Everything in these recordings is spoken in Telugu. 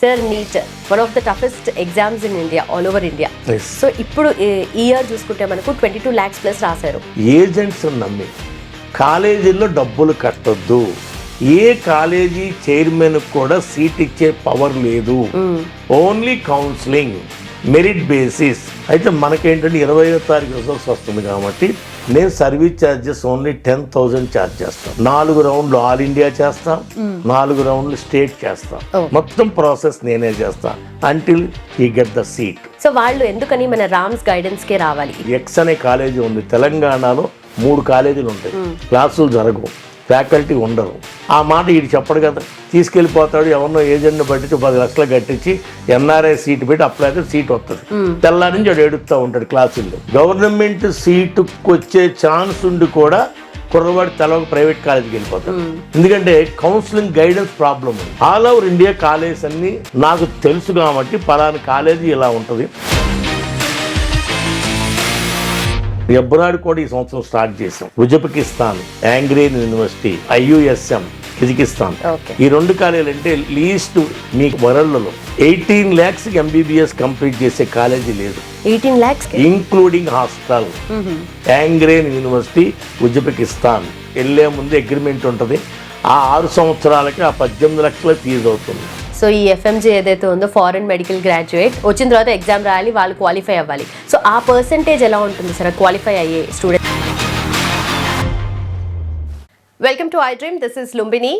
Sir NEET one of the toughest exams in India, all over India. Yes. So ఇప్పుడు ఈ ఇయర్ చూసుకుంటే మనకు 22 lakhs ప్లస్ రాశారు. ఏజెంట్స్ నమ్మి కాలేజీల్లో డబ్బులు కట్టొద్దు. ఏ కాలేజీ చైర్మన్ కూడా సీట్ ఇచ్చే పవర్ లేదు. Only counselling, merit basis. అయితే మనకేంటంటే 20వ తారీఖు రిజల్ట్స్ వస్తుంది కాబట్టి నేను సర్వీస్ ఛార్జెస్ ఓన్లీ 10,000 ఛార్జ్ చేస్తాను. 4 రౌండ్లు ఆల్ ఇండియా చేస్తాం, 4 రౌండ్లు స్టేట్ చేస్తాం. మొత్తం ప్రాసెస్ నేనే చేస్తాను until he get the seat. So వాళ్ళు ఎందుకని మన రామ్స్ గైడెన్స్ కే రావాలి? ఎక్స్ అనే కాలేజీ ఉంది తెలంగాణలో, 3 కాలేజీలు ఉంటాయి, క్లాసులు జరగవు, ఫ్యాకల్టీ ఉండరు. ఆ మాట వీడు చెప్పడు కదా, తీసుకెళ్ళిపోతాడు. ఎవరినో ఏజెంట్ని పట్టించి 10 లక్షలు కట్టించి ఎన్ఆర్ఐ సీట్ పెట్టి అప్లై అయితే సీట్ వస్తుంది. తెల్లారి నుంచి వాడు ఏడుస్తూ ఉంటాడు క్లాసుల్లో. గవర్నమెంట్ సీటుకు వచ్చే ఛాన్స్ ఉండి కూడా కుర్రవాడు తెలవక ప్రైవేట్ కాలేజీకి వెళ్ళిపోతాడు. ఎందుకంటే కౌన్సిలింగ్ గైడెన్స్ ప్రాబ్లం ఉంది. ఆల్ ఓవర్ ఇండియా కాలేజెస్ అన్ని నాకు తెలుసు కాబట్టి పలానా కాలేజీ ఇలా ఉంటుంది. అబ్రాడ్ కూడా ఈ సంవత్సరం స్టార్ట్ చేసాం. Uzbekistan, Angren university, IUSM Kyrgyzstan. ఈ 2 కాలేజీలు అంటే లీస్ట్ మీకు వరల్డ్లో 18 lakhs MBBS కంప్లీట్ చేసే కాలేజీ లేదు. 18 lakhs including hostel. Angren university, Uzbekistan. వెళ్ళే ముందు అగ్రిమెంట్ ఉంటుంది. ఆ 6 సంవత్సరాలకి ఆ 18 లక్షల ఫీజు అవుతుంది. సో ఈ FMG ఏదైతే ఉందో ఫారెన్ మెడికల్ గ్రాడ్యుయేట్ వచ్చిన తర్వాత ఎగ్జామ్ రాయాలి, వాళ్ళు క్వాలిఫై అవ్వాలి. సో ఆ పర్సంటేజ్ ఎలా ఉంటుంది సార్ క్వాలిఫై అయ్యే student? Welcome to I dream, this is Lumbini.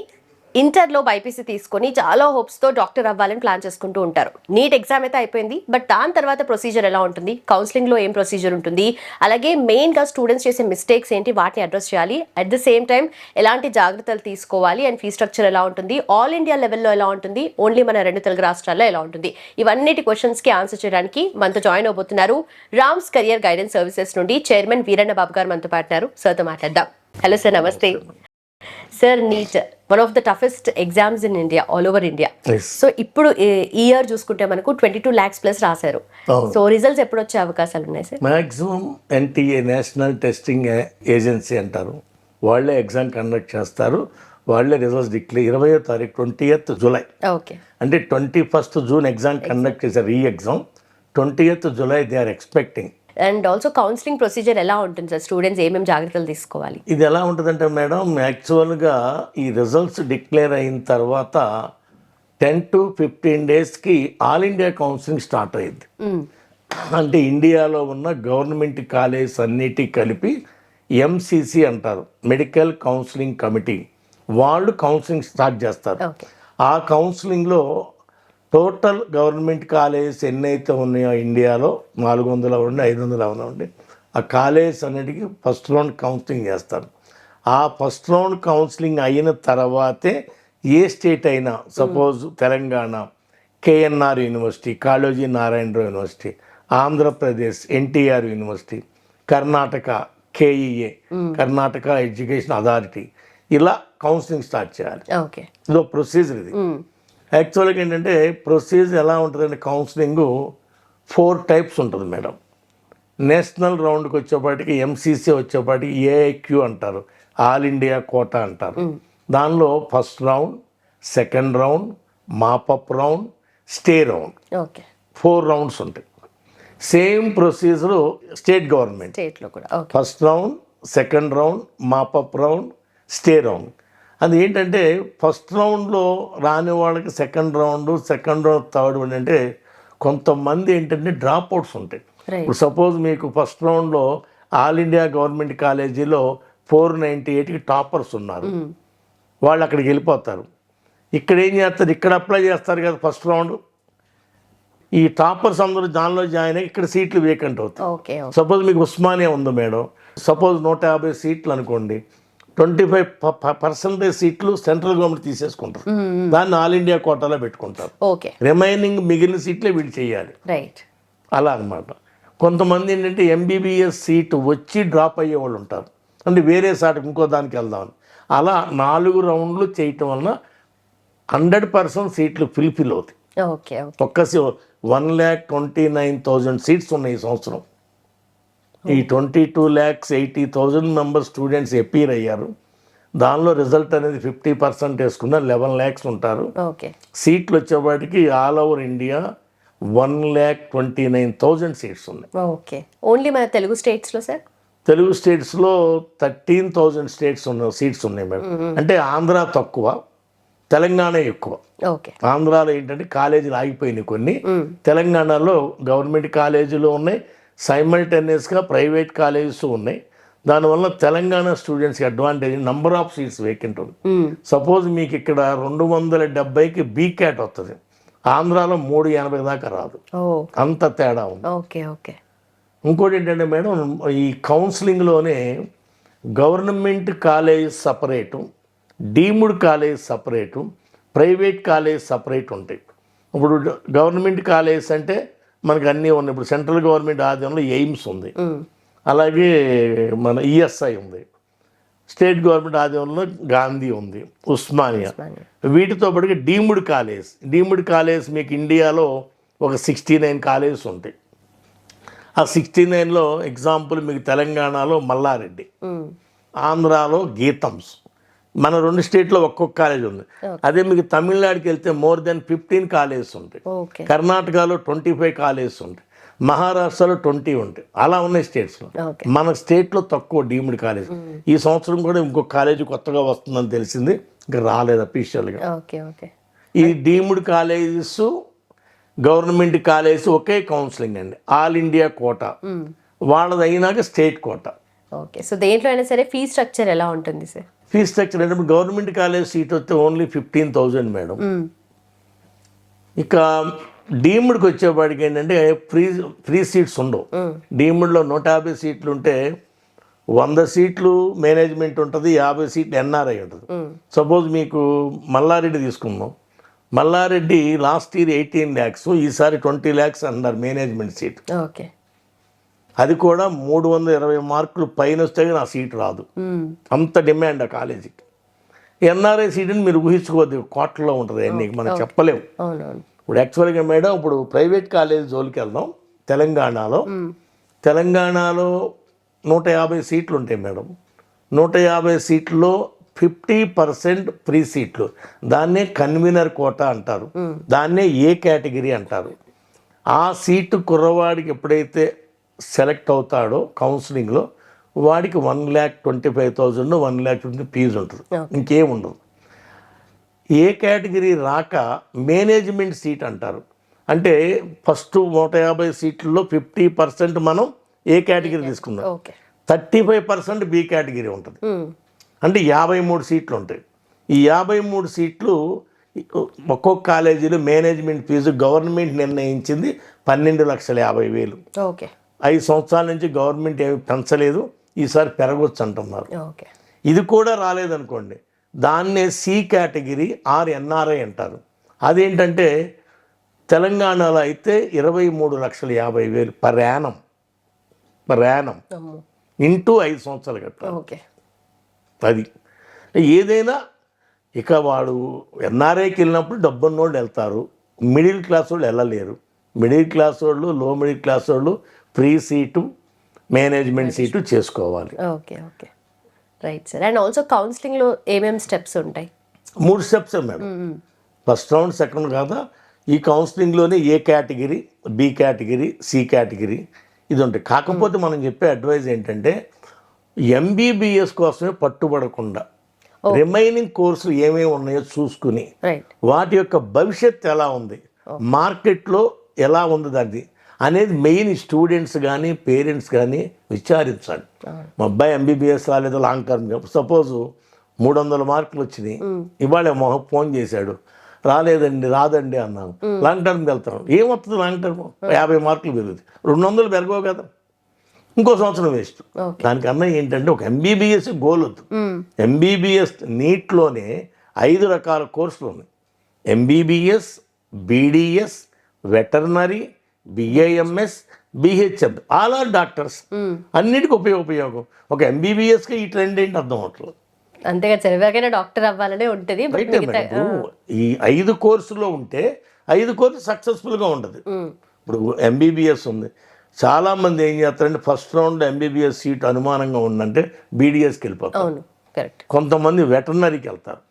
ఇంటర్లో బైపీసీ తీసుకొని చాలా హోప్స్తో డాక్టర్ అవ్వాలని ప్లాన్ చేసుకుంటూ ఉంటారు. నీట్ ఎగ్జామ్ అయితే అయిపోయింది, బట్ దాని తర్వాత ప్రొసీజర్ ఎలా ఉంటుంది, కౌన్సిలింగ్లో ఏం ప్రొసీజర్ ఉంటుంది, అలాగే మెయిన్గా స్టూడెంట్స్ చేసే మిస్టేక్స్ ఏంటి, వాటిని అడ్రస్ చేయాలి. అట్ ద సేమ్ టైం ఎలాంటి జాగ్రత్తలు తీసుకోవాలి, అండ్ ఫీ స్ట్రక్చర్ ఎలా ఉంటుంది, ఆల్ ఇండియా లెవెల్లో ఎలా ఉంటుంది, ఓన్లీ మన 2 తెలుగు రాష్ట్రాల్లో ఎలా ఉంటుంది, ఇవన్నిటి క్వశ్చన్స్కి ఆన్సర్ చేయడానికి మనతో జాయిన్ అవబోతున్నారు రామ్స్ కెరియర్ గైడెన్స్ సర్వీసెస్ నుండి చైర్మన్ వీరన్న బాబు గారు మనతో పాటున్నారు. సార్తో మాట్లాడదాం. హలో సార్, నమస్తే. Sir NEET one of the toughest exams in India, all over India. So ఇప్పుడు ఈ ఇయర్ చూసుకుంటే మనకు 22 lakhs ప్లస్ రాశారు. సో రిజల్ట్స్ ఎప్పుడు వచ్చే అవకాశాలు ఉన్నాయి sir? Maximum NTA, national testing agency అంటారు, వాళ్ళే ఎగ్జామ్ కండక్ట్ చేస్తారు. వాళ్ళే రిజల్ట్స్ డిక్లేర్ 20వ తారీఖు 20th జూలై. ఓకే, అంటే 21st జూన్ ఎగ్జామ్ కండక్ట్ చేశారు. ఈ exam 20th July they are expecting. And also counselling procedure ఎలా ఉంటుంది సార్? స్టూడెంట్స్ ఏమేమి జాగ్రత్తలు తీసుకోవాలి? ఇది ఎలా ఉంటుందంటే మేడం, యాక్చువల్గా ఈ రిజల్ట్స్ డిక్లేర్ అయిన తర్వాత 10 to 15 daysకి ఆల్ ఇండియా కౌన్సిలింగ్ స్టార్ట్ అయ్యింది. అంటే ఇండియాలో ఉన్న గవర్నమెంట్ కాలేజెస్ అన్నిటి కలిపి MCC అంటారు, మెడికల్ కౌన్సిలింగ్ కమిటీ. వాళ్ళు కౌన్సిలింగ్ స్టార్ట్ చేస్తారు. ఆ కౌన్సిలింగ్లో టోటల్ గవర్నమెంట్ కాలేజెస్ ఎన్నైతే ఉన్నాయో ఇండియాలో 400 అవ్వండి, 500 అవ్వండి, ఆ కాలేజెస్ అన్నిటికీ ఫస్ట్ రౌండ్ కౌన్సిలింగ్ చేస్తారు. ఆ ఫస్ట్ రౌండ్ కౌన్సిలింగ్ అయిన తర్వాతే ఏ స్టేట్ అయినా, suppose Telangana KNR university, Kaloji Narayanarao university, Andhra Pradesh NTR university, Karnataka KEA, Karnataka education authority, ఇలా కౌన్సిలింగ్ స్టార్ట్ చేయాలి. ఇదో ప్రొసీజర్. ఇది యాక్చువల్గా ఏంటంటే ప్రొసీజర్ ఎలా ఉంటుందంటే, కౌన్సిలింగ్ 4 types ఉంటుంది మేడం. నేషనల్ రౌండ్కి వచ్చేపాటికి MCC వచ్చేపాటికి AIQ అంటారు, ఆల్ ఇండియా కోటా అంటారు. దానిలో first round, second round, mop up round, stay round, 4 rounds ఉంటాయి. Same procedure state government. First round, second round, mop up round, stay round. అది ఏంటంటే ఫస్ట్ రౌండ్లో రాని వాళ్ళకి సెకండ్ రౌండ్, థర్డ్ రౌండ్ అంటే కొంతమంది ఏంటంటే డ్రాప్ అవుట్స్ ఉంటాయి. ఇప్పుడు సపోజ్ మీకు ఫస్ట్ రౌండ్లో ఆల్ ఇండియా గవర్నమెంట్ కాలేజీలో 498కి టాపర్స్ ఉన్నారు, వాళ్ళు అక్కడికి వెళ్ళిపోతారు. ఇక్కడ ఏం చేస్తారు, ఇక్కడ అప్లై చేస్తారు కదా ఫస్ట్ రౌండ్. ఈ టాపర్స్ అందరూ దానిలో జాయిన్ అయ్యి ఇక్కడ సీట్లు వేకెంట్ అవుతాయి. సపోజ్ మీకు ఉస్మానియా ఉంది మేడం, సపోజ్ 150 సీట్లు అనుకోండి, 25% సీట్లు సెంట్రల్ గవర్నమెంట్ తీసేసుకుంటారు, దాన్ని ఆల్ ఇండియా కోటాలో పెట్టుకుంటారు. రిమైనింగ్ మిగిలిన సీట్లే వీళ్ళు చేయాలి. అలా అనమాట. కొంతమంది ఏంటంటే MBBS సీటు వచ్చి డ్రాప్ అయ్యే వాళ్ళు ఉంటారు, అంటే వేరే సాటి ఇంకో దానికి వెళ్దామని. అలా 4 రౌండ్లు చేయటం వలన 100% సీట్లు ఫిల్ఫిల్ అవుతాయి. ఒక్క 1,29,000 సీట్స్ ఉన్నాయి ఈ సంవత్సరం. ఈ 22,80,000 మెంబర్స్ స్టూడెంట్స్ అపీర్ అయ్యారు. దానిలో రిజల్ట్ అనేది 50% వేసుకున్న 11 lakhs ఉంటారు. ఓకే. సీట్లు వచ్చేవాటికి ఆల్ ఓవర్ ఇండియా 1,29,000 సీట్స్ ఉన్నాయి. ఓకే. ఓన్లీ మన తెలుగు స్టేట్స్లో సార్? తెలుగు స్టేట్స్లో 13,000 సీట్స్ ఉన్నాయి మేడం. అంటే ఆంధ్ర తక్కువ, తెలంగాణ ఎక్కువ. ఓకే. ఆంధ్రాలో ఏంటంటే కాలేజీలు ఆగిపోయినాయి కొన్ని, తెలంగాణలో గవర్నమెంట్ కాలేజీలు ఉన్నాయి, సైమల్టేనియస్గా ప్రైవేట్ కాలేజెస్ ఉన్నాయి. దానివల్ల తెలంగాణ స్టూడెంట్స్కి advantage, number of seats vacant ఉంది. సపోజ్ మీకు ఇక్కడ 270కి బీక్యాట్ వస్తుంది, ఆంధ్రాలో 380 దాకా రాదు, అంత తేడా ఉంది. ఓకే. ఓకే. ఇంకోటి ఏంటంటే మేడం, ఈ కౌన్సిలింగ్లోనే government college separate, deemed college separate, private college separate ఉంటాయి. ఇప్పుడు గవర్నమెంట్ కాలేజ్ అంటే మనకు అన్నీ ఉన్నాయి. ఇప్పుడు సెంట్రల్ గవర్నమెంట్ ఆధ్వర్యంలో ఎయిమ్స్ ఉంది, అలాగే మన ఈఎస్ఐ ఉంది, స్టేట్ గవర్నమెంట్ ఆధ్వర్యంలో గాంధీ ఉంది, ఉస్మానియా. వీటితో పాటుగా డీమ్డ్ కాలేజ్ మీకు ఇండియాలో ఒక 69 కాలేజెస్ ఉంటాయి. ఆ 69లో ఎగ్జాంపుల్ మీకు తెలంగాణలో మల్లారెడ్డి, ఆంధ్రాలో గీతమ్స్, మన 2 స్టేట్లో ఒక్కొక్క కాలేజ్ ఉంది. అదే మీకు తమిళనాడుకి వెళ్తే మోర్ దెన్ 15 కాలేజెస్ ఉంటాయి, కర్ణాటకలో 25 కాలేజెస్ ఉంటాయి, మహారాష్ట్రలో 20 ఉంటాయి. అలా ఉన్నాయి స్టేట్స్లో. మన స్టేట్లో తక్కువ డీమ్డ్ కాలేజ్. ఈ సంవత్సరం కూడా ఇంకొక కాలేజీ కొత్తగా వస్తుందని తెలిసింది, ఇంకా రాలేదు అఫీషియల్గా. ఈ డీమ్డ్ కాలేజెస్, గవర్నమెంట్ కాలేజెస్ ఒకే కౌన్సిలింగ్ అండి, ఆల్ ఇండియా కోటా. వాళ్ళది అయినాక స్టేట్ కోటా. ఓకే. సో దేంట్లో అయినా సరే ఫీ స్ట్రక్చర్ ఎలా ఉంటుంది సార్? ఫీ స్ట్రక్చర్ అంటే గవర్నమెంట్ కాలేజ్ సీట్ వస్తే ఓన్లీ 15,000 మేడం. ఇక డీమ్డ్కి వచ్చేవాడికి ఏంటంటే ఫ్రీ సీట్స్ ఉండవు. డీమ్డ్లో 150 సీట్లు ఉంటే 100 సీట్లు మేనేజ్మెంట్ ఉంటుంది, 50 సీట్లు ఎన్ఆర్ఐ ఉంటుంది. సపోజ్ మీకు మల్లారెడ్డి తీసుకుందాం, మల్లారెడ్డి లాస్ట్ ఇయర్ 18 lakhs, ఈసారి 20 lakhs అన్నారు మేనేజ్మెంట్ సీట్. ఓకే. అది కూడా 320 మార్కులు పైన వస్తే నా సీట్ రాదు, అంత డిమాండ్ ఆ కాలేజీకి. ఎన్ఆర్ఐ సీట్ని మీరు ఊహించుకోవద్దు, కోట్లలో ఉంటుంది, అన్నీ మనం చెప్పలేము. ఇప్పుడు యాక్చువల్గా మేడం, ఇప్పుడు ప్రైవేట్ కాలేజ్ జోలికి వెళ్దాం. తెలంగాణలో 150 సీట్లు ఉంటాయి మేడం. 150 సీట్లలో 50% ఫ్రీ సీట్లు, దాన్నే కన్వీనర్ కోటా అంటారు, దాన్నే ఏ కేటగిరీ అంటారు. ఆ సీటు కుర్రవాడికి ఎప్పుడైతే సెలెక్ట్ అవుతాడో కౌన్సిలింగ్లో, వాడికి 1,25,000, 1,20,000 ఫీజు ఉంటుంది, ఇంకేం ఉండదు. ఏ కేటగిరీ రాక మేనేజ్మెంట్ సీట్ అంటారు. అంటే ఫస్ట్ 150 సీట్లలో 50% మనం ఏ కేటగిరీ తీసుకుందాం, 35% బి కేటగిరీ ఉంటుంది. అంటే 53 సీట్లు ఉంటాయి. ఈ 53 సీట్లు ఒక్కొక్క కాలేజీలో మేనేజ్మెంట్ ఫీజు గవర్నమెంట్ నిర్ణయించింది 12,50,000. 5 సంవత్సరాల నుంచి గవర్నమెంట్ ఏమి పెంచలేదు, ఈసారి పెరగొచ్చు అంటున్నారు. ఇది కూడా రాలేదనుకోండి, దాన్నే సి కేటగిరీ ఆర్ ఎన్ఆర్ఐ అంటారు. అదేంటంటే తెలంగాణలో అయితే 23,50,000 పర్ యానం ఇంటూ 5 సంవత్సరాలు కట్టాలి. అది ఏదైనా. ఇక వాడు ఎన్ఆర్ఐకి వెళ్ళినప్పుడు డబ్బున్నోళ్ళు వెళ్తారు, మిడిల్ క్లాస్ వాళ్ళు వెళ్ళలేరు. మిడిల్ క్లాస్ వాళ్ళు, లో మిడిల్ క్లాస్ వాళ్ళు ఫ్రీ సీటు, మేనేజ్మెంట్ సీటు చేసుకోవాలి. Right sir. అండ్ ఆల్సో కౌన్సిలింగ్లో ఏమేమి స్టెప్స్ ఉంటాయి? 3 steps madam. First round, second కాదా, ఈ కౌన్సిలింగ్లోనే A category, B category, C category ఇది ఉంటాయి. కాకపోతే మనం చెప్పే అడ్వైజ్ ఏంటంటే ఎంబీబీఎస్ కోసమే పట్టుబడకుండా రిమైనింగ్ కోర్సులు ఏమేమి ఉన్నాయో చూసుకుని వాటి యొక్క భవిష్యత్తు ఎలా ఉంది, మార్కెట్లో ఎలా ఉంది దాన్ని అనేది మెయిన్ స్టూడెంట్స్ కానీ పేరెంట్స్ కానీ విచారించాలి. మా అబ్బాయి ఎంబీబీఎస్ రాలేదు, లాంగ్ టర్మ్. సపోజ్ 300 మార్కులు వచ్చినాయి, ఇవాళ ఫోన్ చేశాడు, రాదండి అన్నాను. లాంగ్ టర్మ్కి వెళ్తాను, ఏమవుతుంది లాంగ్ టర్మ్? 50 మార్కులు పెరుగుతుంది, 200 పెరగవు కదా, ఇంకో సంవత్సరం వేస్ట్. దానికన్నా ఏంటంటే ఒక ఎంబీబీఎస్ గోల్ వద్దు. ఎంబీబీఎస్ నీట్లోనే 5 రకాల కోర్సులు ఉన్నాయి. MBBS, BDS, veterinary, BAMS, BHM, all are doctors. అన్నిటికీ ఉపయోగం. ఒక ఎంబీబీఎస్కి ఈ ట్రెండ్ ఏంటి అర్థం అవట్లేదు. అంతేగా సార్, ఎవరికైనా డాక్టర్ అవ్వాలనే ఉంటుంది. ఈ 5 కోర్సులో ఉంటే 5 కోర్సు సక్సెస్ఫుల్గా ఉంటుంది. ఇప్పుడు ఎంబీబీఎస్ ఉంది, చాలామంది ఏం చేస్తారంటే ఫస్ట్ రౌండ్ ఎంబీబీఎస్ సీట్ అనుమానంగా ఉందంటే బీడీఎస్కి వెళ్ళిపోతారు. కరెక్ట్. కొంతమంది వెటర్నరీకి వెళ్తారు,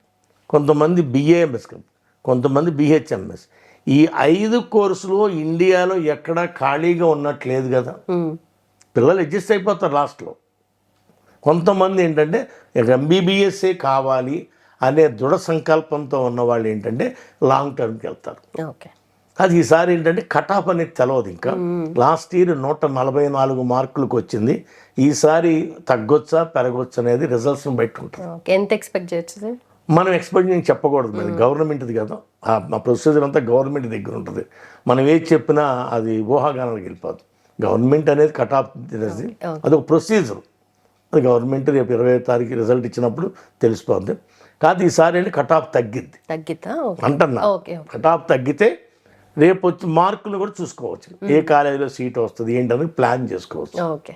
కొంతమంది బిఏఎంఎస్, కొంతమంది బిహెచ్ఎంఎస్. ఈ 5 కోర్సులో ఇండియాలో ఎక్కడా ఖాళీగా ఉన్నట్లేదు కదా. పిల్లలు అడ్జస్ట్ అయిపోతారు లాస్ట్లో. కొంతమంది ఏంటంటే ఎంబీబీఎస్ఏ కావాలి అనే దృఢ సంకల్పంతో ఉన్నవాళ్ళు ఏంటంటే లాంగ్ టర్మ్కి వెళ్తారు. ఓకే. అది ఈసారి ఏంటంటే కట్ ఆఫ్ అనేది తెలవదు. ఇంకా లాస్ట్ ఇయర్ 144 మార్కులకు వచ్చింది. ఈసారి తగ్గొచ్చా పెరగొచ్చా అనేది రిజల్ట్స్ని బట్టి ఉంటుంది. ఎంత ఎక్స్పెక్ట్ చేయొచ్చు సార్? మనం ఎక్స్పెక్ట్ నేను చెప్పకూడదు, మరి గవర్నమెంట్ది కదా, ఆ ప్రొసీజర్ అంతా గవర్నమెంట్ దగ్గర ఉంటుంది. మనం ఏది చెప్పినా అది ఊహాగానాలకు వెళ్ళిపోదు. గవర్నమెంట్ అనేది కట్ ఆఫ్ అది ఒక ప్రొసీజర్. అది గవర్నమెంట్ రేపు 20వ తారీఖు రిజల్ట్ ఇచ్చినప్పుడు తెలిసిపోద్ది. కాదు ఈసారి ఏంటి కట్ ఆఫ్ తగ్గిద్దా అంటున్నా. కట్ ఆఫ్ తగ్గితే రేపు వచ్చి మార్కులు కూడా చూసుకోవచ్చు, ఏ కాలేజీలో సీట్ వస్తుంది ఏంటని ప్లాన్ చేసుకోవచ్చు. ఓకే,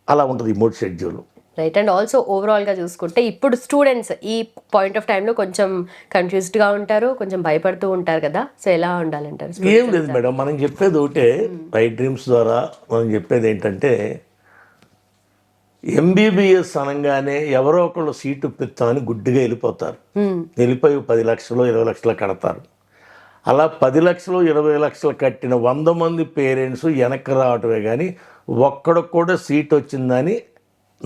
అలా ఉంటుంది ఈ 3 షెడ్యూల్. రైట్. అండ్ ఆల్సో ఓవరాల్గా చూసుకుంటే ఇప్పుడు స్టూడెంట్స్ ఈ పాయింట్ ఆఫ్ టైంలో కొంచెం కన్ఫ్యూజ్డ్గా ఉంటారు, కొంచెం భయపడుతూ ఉంటారు కదా. సో ఎలా ఉండాలంటారు? ఏం లేదు మేడం, మనం చెప్పేది ఒకటే. రైట్ డ్రీమ్స్ ద్వారా మనం చెప్పేది ఏంటంటే ఎంబీబీఎస్ అనగానే ఎవరో ఒకళ్ళు సీటు ఇప్పిస్తామని గుడ్డిగా వెళ్ళిపోతారు. వెళ్ళిపోయి 10 లక్షలు 20 లక్షలు కడతారు. అలా 10 లక్షలు 20 లక్షలు కట్టిన 100 మంది పేరెంట్స్ వెనక్కి రావటమే కానీ ఒక్కడికి కూడా సీట్ వచ్చిందని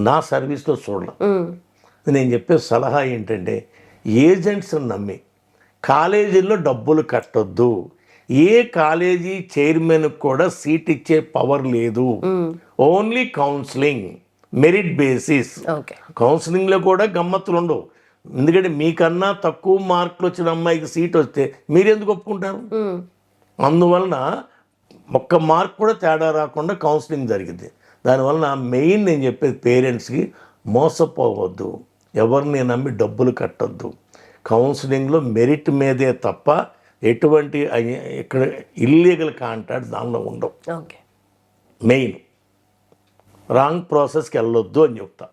నా సర్వీస్లో చూడడం. నేను చెప్పే సలహా ఏంటంటే ఏజెంట్స్ని నమ్మి కాలేజీల్లో డబ్బులు కట్టొద్దు. ఏ కాలేజీ చైర్మన్కి కూడా సీట్ ఇచ్చే పవర్ లేదు. Only counselling, merit basis. కౌన్సిలింగ్లో కూడా గమ్మత్తులు ఉండవు. ఎందుకంటే మీకన్నా తక్కువ మార్కులు వచ్చిన అమ్మాయికి సీట్ వస్తే మీరెందుకు ఒప్పుకుంటారు? అందువలన ఒక్క మార్క్ కూడా తేడా రాకుండా కౌన్సిలింగ్ జరిగింది. దానివలన మెయిన్ నేను చెప్పేది పేరెంట్స్కి మోసపోవద్దు, ఎవరిని నమ్మి డబ్బులు కట్టొద్దు. కౌన్సిలింగ్లో మెరిట్ మీదే తప్ప ఎటువంటి ఇక్కడ ఇల్లీగల్ కాంట్రాక్ట్ దానిలో ఉండవు. మెయిన్ రాంగ్ ప్రాసెస్కి వెళ్ళొద్దు అని చెప్తా.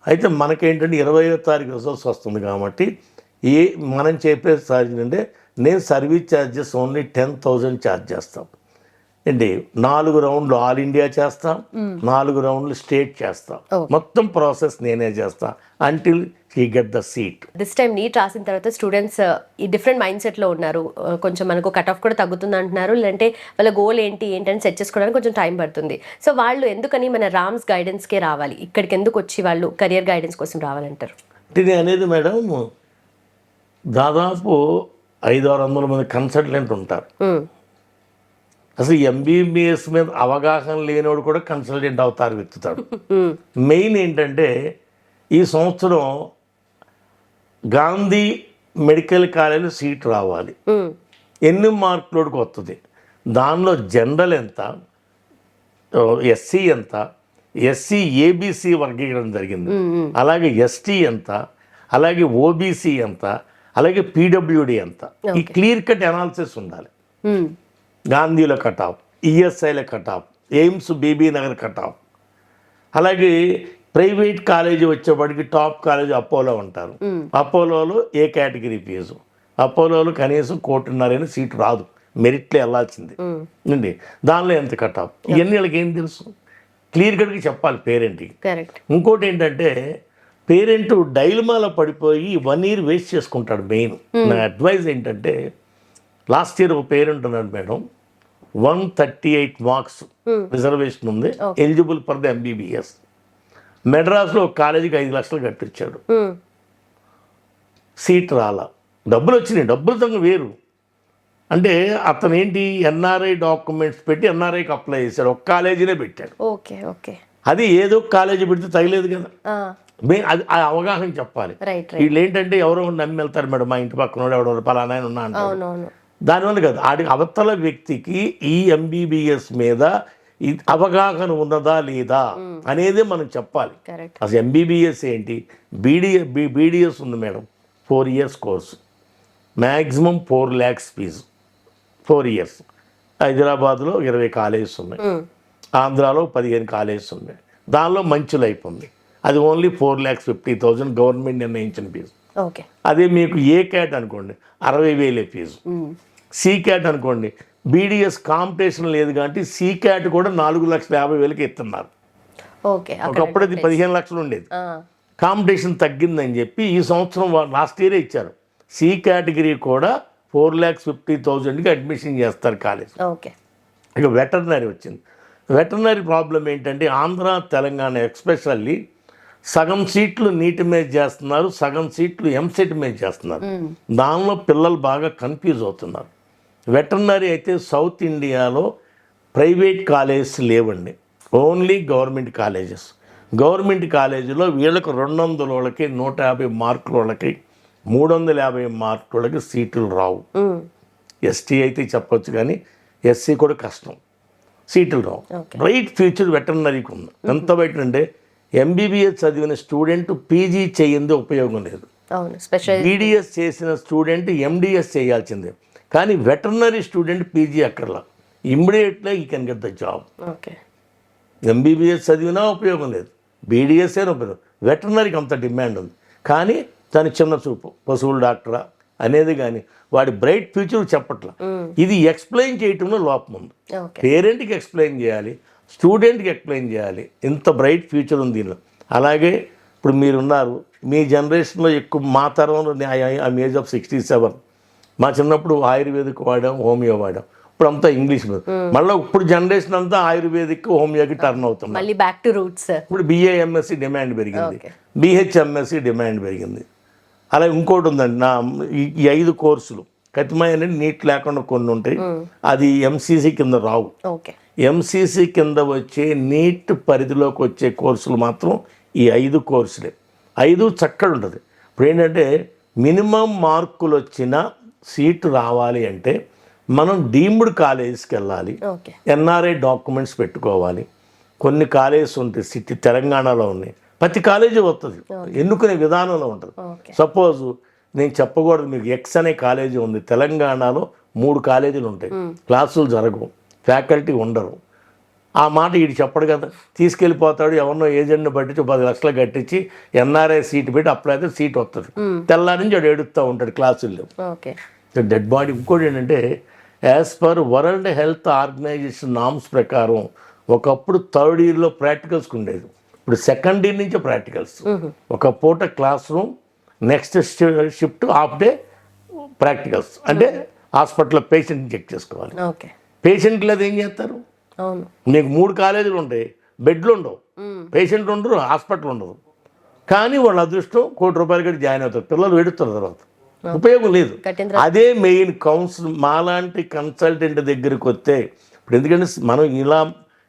అయితే మనకేంటంటే 20వ తారీఖు రిజల్ట్స్ వస్తుంది కాబట్టి మనం చెప్పే ఛార్జ్ అంటే నేను సర్వీస్ ఛార్జెస్ ఓన్లీ 10,000 ఛార్జ్ చేస్తాం అండి. 4 రౌండ్లు ఆల్ ఇండియా చేస్తాం, 4 రౌండ్లు స్టేట్ చేస్తాం. మొత్తం ప్రాసెస్ నేనే చేస్తా until he get the seat. This time NEET రాసిన తర్వాత స్టూడెంట్స్ ఈ డిఫరెంట్ మైండ్ సెట్లో ఉన్నారు. కొంచెం మనకు కట్ ఆఫ్ కూడా తగ్గుతుంది అంటున్నారు, లేదంటే వాళ్ళ గోల్ ఏంటని సెట్ చేసుకోవడానికి కొంచెం టైం పడుతుంది. సో వాళ్ళు ఎందుకని మన రామ్స్ గైడెన్స్కే రావాలి, ఇక్కడికి ఎందుకు వచ్చి వాళ్ళు కెరియర్ గైడెన్స్ కోసం రావాలంటారు? ఇది అనేది మేడం దాదాపు 500-600 మంది కన్సల్టెంట్ ఉంటారు. అసలు ఎంబీబీఎస్ మీద అవగాహన లేనివాడు కూడా కన్సల్టెంట్ అవుతారు, వెతుకుతాడు. మెయిన్ ఏంటంటే ఈ సంవత్సరం గాంధీ మెడికల్ కాలేజీలో సీట్ రావాలి. ఎన్ని మార్కులకి వస్తుంది? దానిలో జనరల్ ఎంత, ఎస్సీ ఎంత, ఎస్సీ ఏబీసీ వర్గీకరణ జరిగింది, అలాగే ఎస్టీ ఎంత, అలాగే ఓబీసీ ఎంత, అలాగే పీడబ్ల్యూడి ఎంత. ఈ క్లియర్ కట్ అనాలిసిస్ ఉండాలి. గాంధీలో కట్ ఆఫ్, ఈఎస్ఐలో cut off, AIIMS Bibinagar cut off, అలాగే ప్రైవేట్ కాలేజీ వచ్చేప్పటికి టాప్ కాలేజీ అపోలో ఉంటారు. అపోలోలో ఏ కేటగిరీ ఫీజు, అపోలోలో కనీసం 1,50,00,000 సీటు రాదు, మెరిట్లో వెళ్ళాల్సింది అండి. దానిలో ఎంత కట్ ఆఫ్, ఇవన్నీ వాళ్ళకి ఏం తెలుసు? క్లియర్ కట్గా చెప్పాలి పేరెంట్కి. ఇంకోటి ఏంటంటే పేరెంట్ డైలమాలో పడిపోయి 1 year వేస్ట్ చేసుకుంటాడు. మెయిన్ నా అడ్వైజ్ ఏంటంటే లాస్ట్ ఇయర్ ఒక పేరెంట్ ఉన్నాడు మేడం, 138 మార్క్స్ రిజర్వేషన్ ఉంది, ఎలిజిబుల్ ఫర్ ద ఎంబీబీఎస్. మెడ్రాస్లో ఒక కాలేజీకి 5 లక్షలు కట్టించాడు, సీట్ రాలా. డబ్బులు వచ్చినాయి, డబ్బులు తగ్గ వేరు. అంటే అతను ఏంటి ఎన్ఆర్ఐ డాక్యుమెంట్స్ పెట్టి ఎన్ఆర్ఐకి అప్లై చేశాడు, ఒక కాలేజీనే పెట్టాడు. అది ఏదో కాలేజీ పెడితే తగలేదు కదా. అది ఆ అవగాహన చెప్పాలి. వీళ్ళు ఏంటంటే ఎవరో నమ్మి వెళ్తారు మేడం, మా ఇంటి పక్కన ఎవడో పలానా ఉన్నా అంటారు. దానివల్ల కాదు, అవతల వ్యక్తికి ఈ ఎంబీబీఎస్ మీద అవగాహన ఉన్నదా లేదా అనేది మనం చెప్పాలి. అసలు ఎంబీబీఎస్ ఏంటి, బీడీఎస్ ఉంది madam, 4 years course, maximum 4 lakhs fee, 4 years. హైదరాబాద్లో 20 కాలేజెస్ ఉన్నాయి, ఆంధ్రాలో 15 కాలేజెస్ ఉన్నాయి. దానిలో మంచి లైఫ్ ఉంది. అది ఓన్లీ 4,50,000 గవర్నమెంట్ నిర్ణయించిన ఫీజు. అదే మీకు ఏ క్యాట్ అనుకోండి 60,000 ఫీజు, సి క్యాట్ అనుకోండి, బీడీఎస్ కాంపిటీషన్ లేదు కాబట్టి సి క్యాట్ కూడా 4,50,000 ఇస్తున్నారు. ఒకప్పుడు అది 15 లక్షలు ఉండేది, కాంపిటీషన్ తగ్గిందని చెప్పి ఈ సంవత్సరం లాస్ట్ ఇయరే ఇచ్చారు. సి కేటగిరీ కూడా 4,50,000కి అడ్మిషన్ చేస్తారు కాలేజ్. ఓకే. ఇక వెటర్నరీ వచ్చింది. వెటర్నరీ ప్రాబ్లం ఏంటంటే ఆంధ్ర తెలంగాణ ఎక్స్పెషల్లీ సగం సీట్లు నీట్ మీద చేస్తున్నారు, సగం సీట్లు ఎంసెట్ మీద చేస్తున్నారు. దానిలో పిల్లలు బాగా కన్ఫ్యూజ్ అవుతున్నారు. వెటర్నరీ అయితే సౌత్ ఇండియాలో ప్రైవేట్ కాలేజెస్ లేవండి, ఓన్లీ గవర్నమెంట్ కాలేజెస్. గవర్నమెంట్ కాలేజీలో వీళ్ళకి 200 వాళ్ళకి 150 మార్కుల వాళ్ళకి 350 మార్కుల వాళ్ళకి సీట్లు రావు. ఎస్టీ అయితే చెప్పొచ్చు కానీ ఎస్సీ కూడా కష్టం, సీట్లు రావు. బ్రైట్ ఫ్యూచర్ వెటర్నరీకి ఉంది. ఎంత బయట అంటే ఎంబీబీఎస్ చదివిన స్టూడెంట్ పీజీ చేయింది ఉపయోగం లేదు, బీడీఎస్ చేసిన స్టూడెంట్ ఎండిఎస్ చేయాల్సిందే. కానీ వెటర్నరీ స్టూడెంట్ పీజీ అక్కర్లా, ఇమ్మీడియట్గా ఈ can get the job. MBBS చదివినా ఉపయోగం లేదు, బీడీఎస్ అయినా ఉపయోగం. వెటర్నరీకి అంత డిమాండ్ ఉంది. కానీ దాని చిన్న చూపు, పశువుల డాక్టరా అనేది కానీ వాడి బ్రైట్ ఫ్యూచర్ చెప్పట్ల. ఇది ఎక్స్ప్లెయిన్ చేయటంలో లోపం ఉంది. పేరెంట్కి ఎక్స్ప్లెయిన్ చేయాలి, స్టూడెంట్కి ఎక్స్ప్లెయిన్ చేయాలి, ఇంత బ్రైట్ ఫ్యూచర్ ఉంది దీనిలో. అలాగే ఇప్పుడు మీరున్నారు, మీ జనరేషన్లో ఎక్కువ, మా తరంలో ఐఎమ్ ఏజ్ ఆఫ్ 67. మా చిన్నప్పుడు ఆయుర్వేదిక్ వాడాం, హోమియో వాడాం. ఇప్పుడు అంతా ఇంగ్లీష్ మీద. మళ్ళీ ఇప్పుడు జనరేషన్ అంతా ఆయుర్వేదిక్ హోమియోకి టర్న్ అవుతుంది. మళ్ళీ బ్యాక్ టు రూట్స్. ఇప్పుడు బిఏఎంఎస్సి డిమాండ్ పెరిగింది, బిహెచ్ఎంఎస్సి డిమాండ్ పెరిగింది. అలా ఇంకోటి ఉందండి, ఈ 5 కోర్సులు కతిమయ అనేది నీట్ లేకుండా కొన్ని ఉంటాయి, అది ఎంసీసీ కింద రావు. ఎంసీసీ కింద వచ్చే నీట్ పరిధిలోకి వచ్చే కోర్సులు మాత్రం ఈ 5 కోర్సులే. 5 చక్కగా ఉంటుంది. ఇప్పుడు ఏంటంటే మినిమం మార్కులు వచ్చిన సీటు రావాలి అంటే మనం డీమ్డ్ కాలేజెస్కి వెళ్ళాలి, ఎన్ఆర్ఐ డాక్యుమెంట్స్ పెట్టుకోవాలి. కొన్ని కాలేజెస్ ఉంటాయి, సిటీ తెలంగాణలో ఉన్నాయి, ప్రతి కాలేజీ వస్తుంది, ఎన్నుకునే విధానంలో ఉంటుంది. సపోజ్ నేను చెప్పకూడదు, మీకు ఎక్స్ అనే కాలేజీ ఉంది, తెలంగాణలో 3 కాలేజీలు ఉంటాయి, క్లాసులు జరగవు, ఫ్యాకల్టీ ఉండరు. ఆ మాట వీడు చెప్పడు కదా, తీసుకెళ్ళిపోతాడు, ఎవరినో ఏజెంట్ని పట్టించి 10 లక్షలు కట్టించి ఎన్ఆర్ఐ సీట్ పెట్టి అప్లై అయితే సీట్ వస్తుంది. తెల్లారి నుంచి వాడు ఏడుస్తూ ఉంటాడు, క్లాసుల్లో డెడ్ బాడీ. ఇంకోటి ఏంటంటే as per World Health Organization norms ప్రకారం ఒకప్పుడు 3rd ఇయర్లో ప్రాక్టికల్స్కి ఉండేది, ఇప్పుడు 2nd ఇయర్ నుంచే ప్రాక్టికల్స్. ఒక పూట class room, next shift half day practicals. అంటే హాస్పిటల్లో పేషెంట్ని చెక్ చేసుకోవాలి. పేషెంట్ లేదు ఏం చేస్తారు? మీకు 3 కాలేజీలు ఉంటాయి, బెడ్లు ఉండవు, పేషెంట్లు ఉండరు, హాస్పిటల్ ఉండదు. కానీ వాళ్ళ అదృష్టం ₹1 కోటి కట్టి జాయిన్ అవుతారు, పిల్లలు వెడుతున్న తర్వాత ఉపయోగం లేదు. అదే మెయిన్ కౌన్సిల్ మాలాంటి కన్సల్టెంట్ దగ్గరికి వస్తే, ఇప్పుడు ఎందుకంటే మనం ఇలా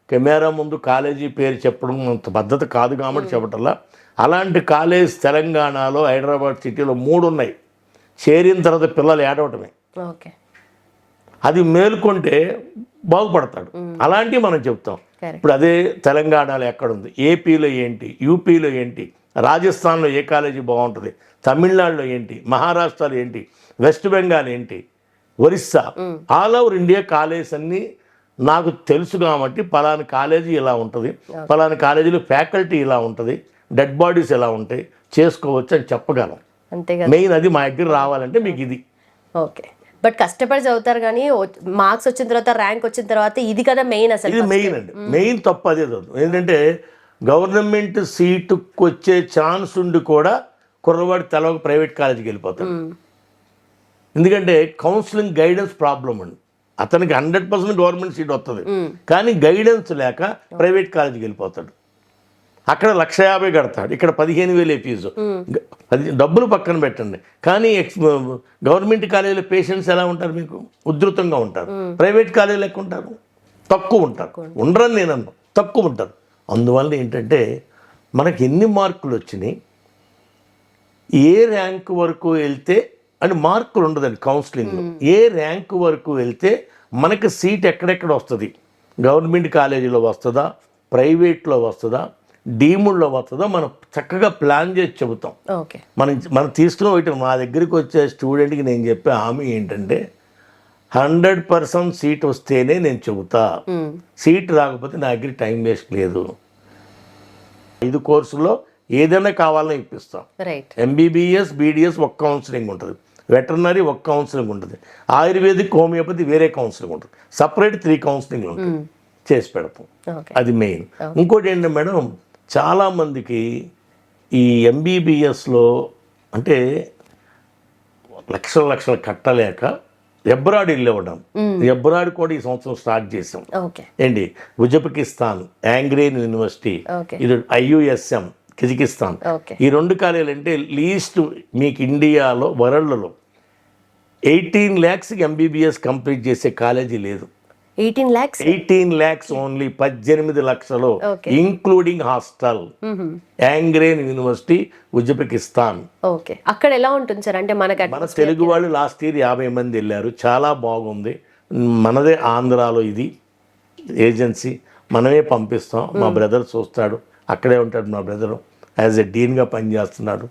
కెమెరా ముందు కాలేజీ పేరు చెప్పడం అంత పద్ధతి కాదు కాబట్టి చెప్పటల్లా, అలాంటి కాలేజ్ తెలంగాణలో హైదరాబాద్ సిటీలో 3 ఉన్నాయి. చేరిన తర్వాత పిల్లలు ఏడవటమే, అది మేల్కొంటే బాగుపడతాడు. అలాంటివి మనం చెప్తాం. ఇప్పుడు అదే తెలంగాణలో ఎక్కడుంది, ఏపీలో ఏంటి, యూపీలో ఏంటి, రాజస్థాన్లో ఏ కాలేజీ బాగుంటుంది, తమిళనాడులో ఏంటి, మహారాష్ట్రలో ఏంటి, వెస్ట్ బెంగాల్ ఏంటి, Orissa, all over India colleges అన్నీ నాకు తెలుసు కాబట్టి పలానా కాలేజీ ఇలా ఉంటుంది, పలానా కాలేజీలో ఫ్యాకల్టీ ఇలా ఉంటుంది, డెడ్ బాడీస్ ఎలా ఉంటాయి, చేసుకోవచ్చు అని చెప్పగలం. మెయిన్ అది మా దగ్గర రావాలంటే మీకు ఇది. ఓకే, బట్ కష్టపడి చదువుతారు కానీ మార్క్స్ వచ్చిన తర్వాత, ర్యాంక్ వచ్చిన తర్వాత ఇది కదా మెయిన్. అసలు ఇది మెయిన్ అండి, మెయిన్ తప్పు అదే చదువు. ఏంటంటే గవర్నమెంట్ సీటుకు వచ్చే ఛాన్స్ ఉండి కూడా కుర్రవాడు తెలవక ప్రైవేట్ కాలేజీకి వెళ్ళిపోతాడు. ఎందుకంటే కౌన్సిలింగ్ గైడెన్స్ ప్రాబ్లం అండి. అతనికి 100% గవర్నమెంట్ సీట్ వస్తుంది, కానీ గైడెన్స్ లేక ప్రైవేట్ కాలేజీకి వెళ్ళిపోతాడు. అక్కడ 1,50,000 కడతాడు, ఇక్కడ 15,000 ఫీజు. డబ్బులు పక్కన పెట్టండి, కానీ గవర్నమెంట్ కాలేజీలో పేషెంట్స్ ఎలా ఉంటారు? మీకు ఉధృతంగా ఉంటారు. ప్రైవేట్ కాలేజీలు ఎక్కువ ఉంటారు, తక్కువ ఉంటారు. ఉండరని నేను అన్నా, తక్కువ ఉంటారు. అందువల్ల ఏంటంటే మనకి ఎన్ని మార్కులు వచ్చినాయి, ఏ ర్యాంక్ వరకు వెళ్తే అని మార్కులు ఉండదండి కౌన్సిలింగ్లో. ఏ ర్యాంక్ వరకు వెళ్తే మనకి సీట్ ఎక్కడెక్కడ వస్తుంది, గవర్నమెంట్ కాలేజీలో వస్తుందా, ప్రైవేట్లో వస్తుందా, డీముల్లో వస్తుందా, మనం చక్కగా ప్లాన్ చేసి చెబుతాం. మనం తీసుకుని ఒకటి మా దగ్గరికి వచ్చే స్టూడెంట్కి నేను చెప్పే హామీ ఏంటంటే 100% సీట్ వస్తేనే నేను చెబుతా, సీట్ రాకపోతే నా దగ్గర టైం వేస్ట్ లేదు. 5 కోర్సుల్లో ఏదైనా కావాలని ఇప్పిస్తాం. ఎంబీబీఎస్, బీడీఎస్ ఒక కౌన్సిలింగ్ ఉంటుంది, వెటర్నరీ ఒక కౌన్సిలింగ్ ఉంటుంది, ఆయుర్వేదిక్, హోమియోపతి వేరే కౌన్సిలింగ్ ఉంటుంది, సపరేట్ 3 కౌన్సిలింగ్లు ఉంటుంది, చేసి పెడతాం. అది మెయిన్. ఇంకోటి ఏంటంటే మేడం, చాలామందికి ఈ ఎంబీబీఎస్లో అంటే లక్షలు కట్టలేక ఎబ్రాడ్ వెళ్ళేవడం. ఎబ్రాడ్ కూడా ఈ సంవత్సరం స్టార్ట్ చేసాం. ఓకే. ఏంటి, ఉజ్బెకిస్తాన్ యాంగ్రేన్ యూనివర్సిటీ, ఓకే. ఇది IUSM కిజికిస్తాన్. ఓకే. ఈ 2 కాలేజీలు అంటే లీస్ట్ మీకు ఇండియాలో వరల్డ్లో 18 lakhs ఎంబీబీఎస్ కంప్లీట్ చేసే కాలేజీ లేదు. 18 lakhs 18 lakhs ఓన్లీ, 18 లక్షలు okay. Including hostel. Angren university, Uzbekistan. Okay. అక్కడ ఎలా ఉంటుంది సార్? అంటే మన తెలుగు వాళ్ళు లాస్ట్ ఇయర్ 50 మంది వెళ్ళారు. చాలా బాగుంది. మనదే ఆంధ్రాలో ఇది ఏజెన్సీ, మనమే పంపిస్తాం. మా బ్రదర్ చూస్తాడు, అక్కడే ఉంటాడు మా బ్రదరు, యాజ్ ఎ డీన్గా పనిచేస్తున్నాడు.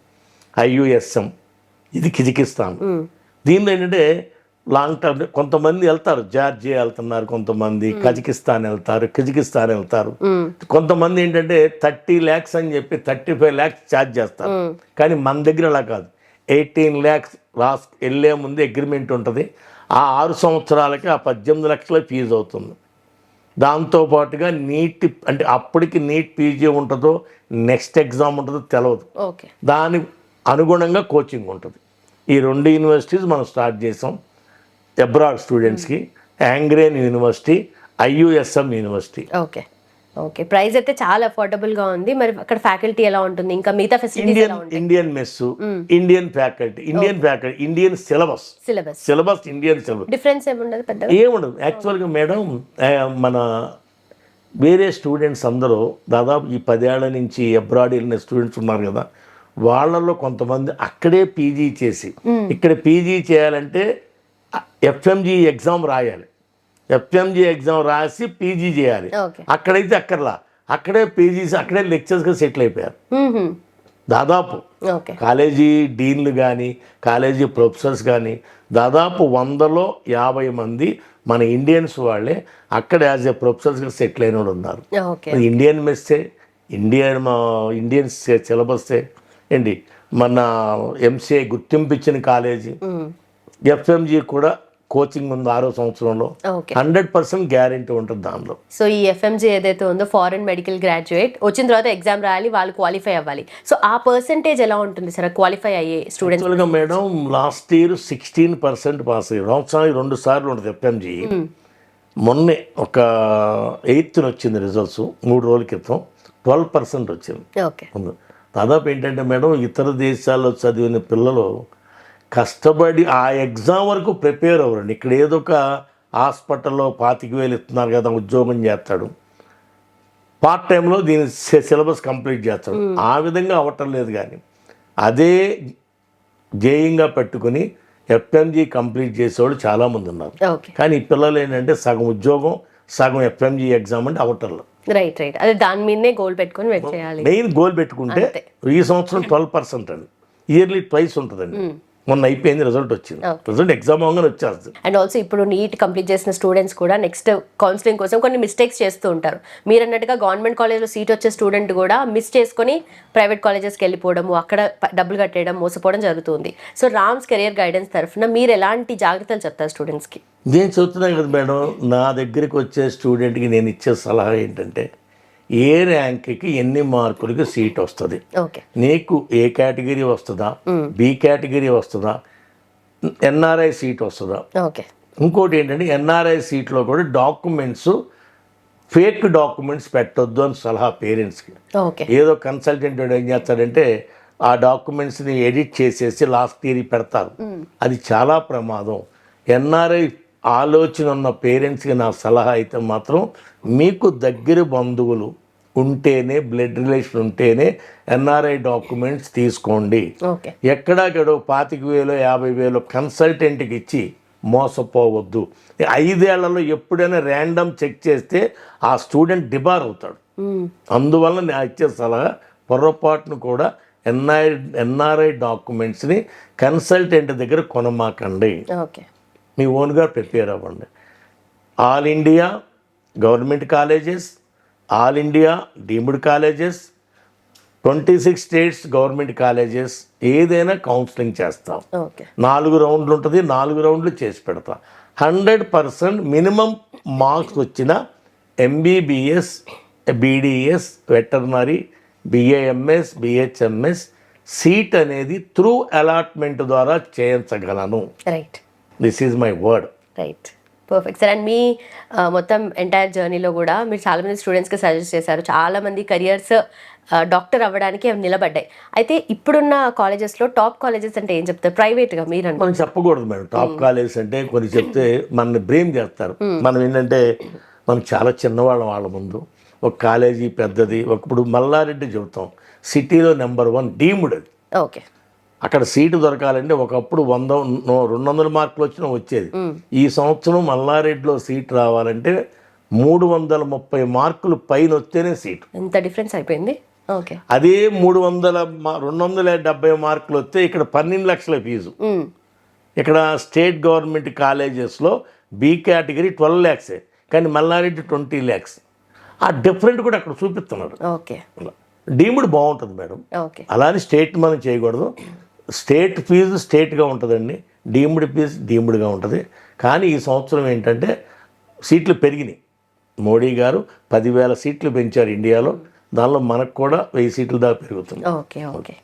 IUSM ఇది కిజికిస్తాన్. దీనిలో ఏంటంటే లాంగ్ టర్మ్ కొంతమంది వెళ్తారు, జార్జియా వెళ్తున్నారు, కొంతమంది కిజికిస్తాన్ వెళ్తారు. కొంతమంది ఏంటంటే 30 lakhs అని చెప్పి 35 lakhs ఛార్జ్ చేస్తారు. కానీ మన దగ్గర అలా కాదు. 18 lakhs వెళ్ళే ముందు అగ్రిమెంట్ ఉంటుంది. ఆ 6 సంవత్సరాలకి ఆ 18 లక్షల ఫీజు అవుతుంది. దాంతోపాటుగా నీట్ అంటే అప్పటికి నీట్ పీజీ ఉంటుందో నెక్స్ట్ ఎగ్జామ్ ఉంటుందో తెలియదు. దాని అనుగుణంగా కోచింగ్ ఉంటుంది. ఈ 2 యూనివర్సిటీస్ మనం స్టార్ట్ చేసాం అబ్రాడ్ స్టూడెంట్స్కి. Angren university, IUSM university. Okay. Okay. Price అయితే చాలా అఫోర్డబుల్గా ఉంది. మరి అక్కడ ఫ్యాకల్టీ ఎలా ఉంటుంది? ఇంకా మిగతా ఫెసిలిటీస్ ఎలా ఉంటాయి? Indian mess, Indian faculty, Indian syllabus Indian syllabus. Difference ఏముండదు, పెద్దగా ఏముండదు. యాక్చువల్గా మేడం, మన వేరే స్టూడెంట్స్ అందరూ దాదాపు ఈ 10 ఏళ్ల నుంచి అబ్రాడ్ వెళ్ళిన స్టూడెంట్స్ ఉన్నారు కదా, వాళ్ళల్లో కొంతమంది అక్కడే పీజీ చేసి ఇక్కడ పీజీ చేయాలంటే FMG ఎగ్జామ్ రాయాలి. FMG ఎగ్జామ్ రాసి పీజీ చేయాలి. అక్కడైతే అక్కర్లా, అక్కడే పీజీ, అక్కడే లెక్చర్స్గా సెటిల్ అయిపోయారు. దాదాపు కాలేజీ డీన్లు కానీ కాలేజీ ప్రొఫెసర్స్ కానీ దాదాపు 100లో 50 మంది మన ఇండియన్స్ వాళ్ళే అక్కడ యాజ్ ఏ ప్రొఫెసర్స్గా సెటిల్ అయిన వాళ్ళు ఉన్నారు. ఇండియన్ మెస్సే, ఇండియన్ సిలబస్సే ఏంటి, మన MCA గుర్తింపు ఇచ్చిన కాలేజీ. FMG కూడా కోచింగ్ ఉంది 6వ సంవత్సరంలో. 100% గ్యారెంటీ ఉంటుంది దానిలో. సో ఈ FMG ఏదైతే ఉందో ఫారెన్ మెడికల్ గ్రాడ్యుయేట్ వచ్చిన తర్వాత ఎగ్జామ్ రాయాలి, వాళ్ళు క్వాలిఫై అవ్వాలి. సో ఆ పర్సెంటేజ్ ఎలా ఉంటుంది సార్ క్వాలిఫై అయ్యే students? Madam last year 16% pass అయ్యారు. సంవత్సరానికి 2 సార్లు ఉంటుంది FMG. మొన్నే ఒక 8th వచ్చింది రిజల్ట్స్, 3 రోజుల క్రితం 12% వచ్చింది. దాదాపు ఏంటంటే మేడం, ఇతర దేశాల్లో చదివిన పిల్లలు కష్టపడి ఆ ఎగ్జామ్ వరకు ప్రిపేర్ అవ్వరండి. ఇక్కడ ఏదో ఒక హాస్పిటల్లో 25,000 ఇస్తున్నారు కదా, ఉద్యోగం చేస్తాడు, పార్ట్ టైంలో దీని సిలబస్ కంప్లీట్ చేస్తాడు. ఆ విధంగా అవ్వటం లేదు. కానీ అదే ధ్యేయంగా పెట్టుకుని FMG కంప్లీట్ చేసేవాళ్ళు చాలామంది ఉన్నారు. కానీ ఈ పిల్లలు ఏంటంటే సగం ఉద్యోగం, సగం FMG ఎగ్జామ్ అంటే అవ్వటంలో. రైట్. అదే దాని మీదనే గోల్ పెట్టుకుని వెయిట్ చేయాలి. మెయిన్ గోల్ పెట్టుకుంటే ఈ సంవత్సరం 12% అండి, ఇయర్లీ ట్వైస్ ఉంటుందండి. మొన్న అయిపోయింది, రిజల్ట్ వచ్చింది, రిజల్ట్ ఎగ్జామ్ అవగానే వచ్చేస్తుంది. అండ్ ఆల్సో ఇప్పుడు నీట్ కంప్లీట్ చేసిన స్టూడెంట్స్ కూడా నెక్స్ట్ కౌన్సిలింగ్ కోసం కొన్ని మిస్టేక్స్ చేస్తూ ఉంటారు. మీరు అన్నట్టుగా గవర్నమెంట్ కాలేజ్లో సీట్ వచ్చే స్టూడెంట్ కూడా మిస్ చేసుకొని ప్రైవేట్ కాలేజెస్కి వెళ్ళిపోవడము, అక్కడ డబ్బులు కట్టేయడం, మోసపోవడం జరుగుతుంది. సో రామ్స్ కెరియర్ గైడెన్స్ తరఫున మీరు ఎలాంటి జాగ్రత్తలు చెప్తారు స్టూడెంట్స్కి? నేను చెప్తున్నాను కదా మేడం, నా దగ్గరికి వచ్చే స్టూడెంట్కి నేను ఇచ్చే సలహా ఏంటంటే, ఏ ర్యాంక్కి ఎన్ని మార్కులకి సీట్ వస్తుంది, నీకు ఏ కేటగిరీ వస్తుందా, B కేటగిరీ వస్తుందా, NRI సీట్ వస్తుందా. ఇంకోటి ఏంటంటే NRI సీట్లో కూడా డాక్యుమెంట్స్, ఫేక్ డాక్యుమెంట్స్ పెట్టొద్దు అని సలహా పేరెంట్స్కి. ఏదో కన్సల్టెంట్ ఏం చేస్తాడంటే ఆ డాక్యుమెంట్స్ని ఎడిట్ చేసేసి లాస్ట్ ఇయర్ పెడతారు. అది చాలా ప్రమాదం. NRI ఆలోచన ఉన్న పేరెంట్స్కి నా సలహా అయితే మాత్రం, మీకు దగ్గర బంధువులు ఉంటేనే, బ్లడ్ రిలేషన్ ఉంటేనే NRI డాక్యుమెంట్స్ తీసుకోండి. ఎక్కడాకెడో 25,000 50,000 కన్సల్టెంట్కి ఇచ్చి మోసపోవద్దు. 5 ఏళ్లలో ఎప్పుడైనా ర్యాండమ్ చెక్ చేస్తే ఆ స్టూడెంట్ డిబార్ అవుతాడు. అందువల్ల నేను ఇచ్చే సలహా, పొరపాటును కూడా NRI డాక్యుమెంట్స్ని కన్సల్టెంట్ దగ్గర కొనమాకండి. మీ ఓన్గా ప్రిపేర్ అవ్వండి. All India government colleges, all India deemed colleges, 26 states government colleges ఏదైనా కౌన్సిలింగ్ చేస్తాం. 4 రౌండ్లు ఉంటుంది, 4 రౌండ్లు చేసి పెడతాం. 100% మినిమం మార్క్స్ వచ్చిన MBBS, BDS, veterinary, BAMS BHMS seat అనేది త్రూ అలాట్మెంట్ ద్వారా చేయించగలను. Right. This is my word. Right, perfect sir. And మీ మొత్తం ఎంటైర్ జర్నీలో కూడా మీరు చాలామంది స్టూడెంట్స్కి సజెస్ట్ చేశారు, చాలామంది కెరియర్స్ డాక్టర్ అవ్వడానికి అవి నిలబడ్డాయి. అయితే ఇప్పుడున్న కాలేజెస్లో టాప్ కాలేజెస్ అంటే ఏం చెప్తారు ప్రైవేట్గా మీరు? మనం చెప్పకూడదు మేడం టాప్ కాలేజెస్ అంటే, కొన్ని చెప్తే మనల్ని బ్రేమ్ చేస్తారు. మనం ఏంటంటే మనం చాలా చిన్నవాళ్ళం వాళ్ళ ముందు. ఒక కాలేజీ పెద్దది, ఇప్పుడు మల్లారెడ్డి చెబుతాం సిటీలో నెంబర్ 1 డీమ్డ్ అది. ఓకే. అక్కడ సీటు దొరకాలంటే ఒకప్పుడు 200 మార్కులు వచ్చినా వచ్చేది. ఈ సంవత్సరం మల్లారెడ్డిలో సీట్ రావాలంటే 330 మార్కులు పైన వస్తేనే సీటు. ఎంత డిఫరెన్స్ అయిపోయింది. ఓకే. అదే 270 మార్కులు వస్తే ఇక్కడ 12 లక్షల ఫీజు. ఇక్కడ స్టేట్ గవర్నమెంట్ కాలేజెస్లో బి కేటగిరీ 12 ల్యాక్సే, కానీ మల్లారెడ్డి 20 ల్యాక్స్. ఆ డిఫరెంట్ కూడా అక్కడ చూపిస్తున్నాడు. ఓకే. డీమ్డ్ బాగుంటుంది మేడం. ఓకే. అలానే స్టేట్ మనం చేయకూడదు. స్టేట్ ఫీజు స్టేట్గా ఉంటుందండి, డీమ్డ్ ఫీజు డీమ్డ్గా ఉంటుంది. కానీ ఈ సంవత్సరం ఏంటంటే సీట్లు పెరిగినాయి. మోడీ గారు 10,000 సీట్లు పెంచారు ఇండియాలో, దానిలో మనకు కూడా 1000 సీట్ల దాకా పెరుగుతుంది. Okay. Okay.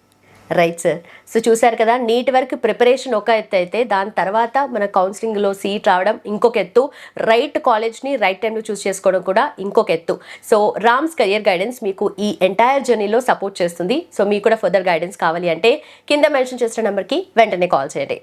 Right sir. So చూసారు కదా, నీట్ వరకు ప్రిపరేషన్ ఒక ఎత్తు అయితే దాని తర్వాత మన కౌన్సిలింగ్లో సీట్ రావడం ఇంకొక ఎత్తు, రైట్ కాలేజ్ని రైట్ టైంలో చూస్ చేసుకోవడం కూడా ఇంకొక ఎత్తు. సో రామ్స్ కెరియర్ గైడెన్స్ మీకు ఈ ఎంటైర్ జర్నీలో సపోర్ట్ చేస్తుంది. సో మీకు కూడా ఫర్దర్ గైడెన్స్ కావాలి అంటే కింద మెన్షన్ చేసిన నెంబర్కి వెంటనే కాల్ చేయండి.